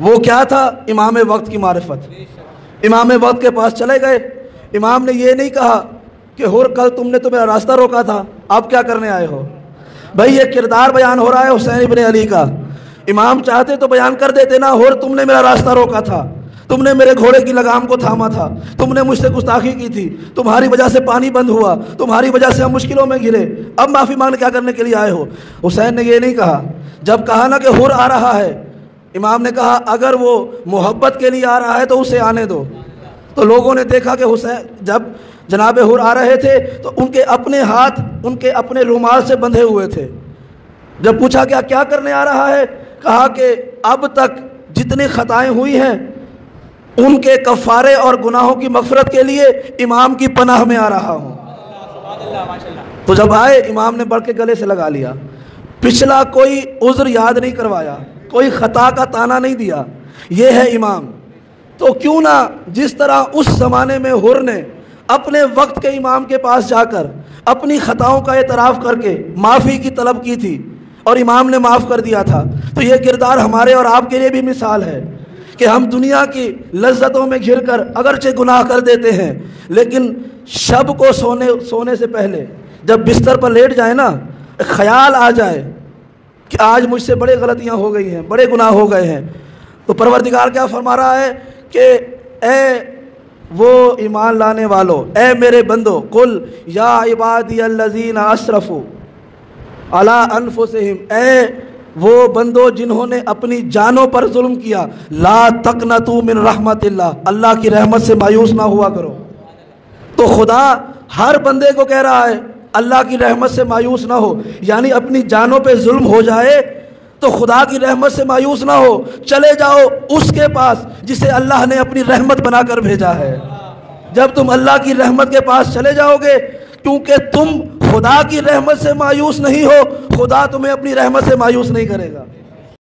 وہ کیا تھا؟ امام وقت کی معرفت۔ امام وقت کے پاس چلے گئے، امام نے یہ نہیں کہا کہ حر کل تم نے تو میرا راستہ روکا تھا، آپ کیا کرنے آئے ہو؟ بھائی یہ کردار بیان ہو رہا ہے حسین ابن علی کا، امام چاہتے تو بیان کر دیتے نا، حر تم نے میرا راستہ روکا تھا، تم نے میرے گھوڑے کی لگام کو تھاما تھا، تم نے مجھ سے گستاخی کی تھی، تمہاری وجہ سے پانی بند ہوا، تمہاری وجہ سے ہم مشکلوں میں گرے، اب معافی مانگنے کیا کرنے کے لیے آئے ہو؟ حسین نے یہ نہیں کہا۔ جب کہا نا کہ حر آ رہا ہے، امام نے کہا اگر وہ محبت کے لیے آ رہا ہے تو اسے آنے دو۔ تو لوگوں نے دیکھا کہ حسین جب جناب حر آ رہے تھے تو ان کے اپنے ہاتھ ان کے اپنے رومال سے بندھے ہوئے تھے۔ جب پوچھا کیا کرنے آ رہا ہے؟ کہا کہ اب تک جتنی خطائیں ہوئی ہیں ان کے کفارے اور گناہوں کی مغفرت کے لیے امام کی پناہ میں آ رہا ہوں۔ تو جب آئے امام نے بڑھ کے گلے سے لگا لیا، پچھلا کوئی عذر یاد نہیں کروایا، کوئی خطا کا تانا نہیں دیا، یہ ہے امام۔ تو کیوں نہ جس طرح اس زمانے میں حر نے اپنے وقت کے امام کے پاس جا کر اپنی خطاؤں کا اعتراف کر کے معافی کی طلب کی تھی اور امام نے معاف کر دیا تھا، تو یہ کردار ہمارے اور آپ کے لیے بھی مثال ہے کہ ہم دنیا کی لذتوں میں گھر کر اگرچہ گناہ کر دیتے ہیں، لیکن شب کو سونے سے پہلے جب بستر پر لیٹ جائے نا، خیال آ جائے کہ آج مجھ سے بڑے غلطیاں ہو گئی ہیں، بڑے گناہ ہو گئے ہیں، تو پروردگار کیا فرما رہا ہے کہ اے وہ ایمان لانے والو، اے میرے بندو، قل یا عبادی الذین اسرفوا علی انفسہم، اے وہ بندو جنہوں نے اپنی جانوں پر ظلم کیا، لا تقنطوا من رحمت اللہ، اللہ کی رحمت سے مایوس نہ ہوا کرو۔ تو خدا ہر بندے کو کہہ رہا ہے اللہ کی رحمت سے مایوس نہ ہو، یعنی اپنی جانوں پہ ظلم ہو جائے تو خدا کی رحمت سے مایوس نہ ہو، چلے جاؤ اس کے پاس جسے اللہ نے اپنی رحمت بنا کر بھیجا ہے۔ جب تم اللہ کی رحمت کے پاس چلے جاؤ گے، کیونکہ تم خدا کی رحمت سے مایوس نہیں ہو، خدا تمہیں اپنی رحمت سے مایوس نہیں کرے گا۔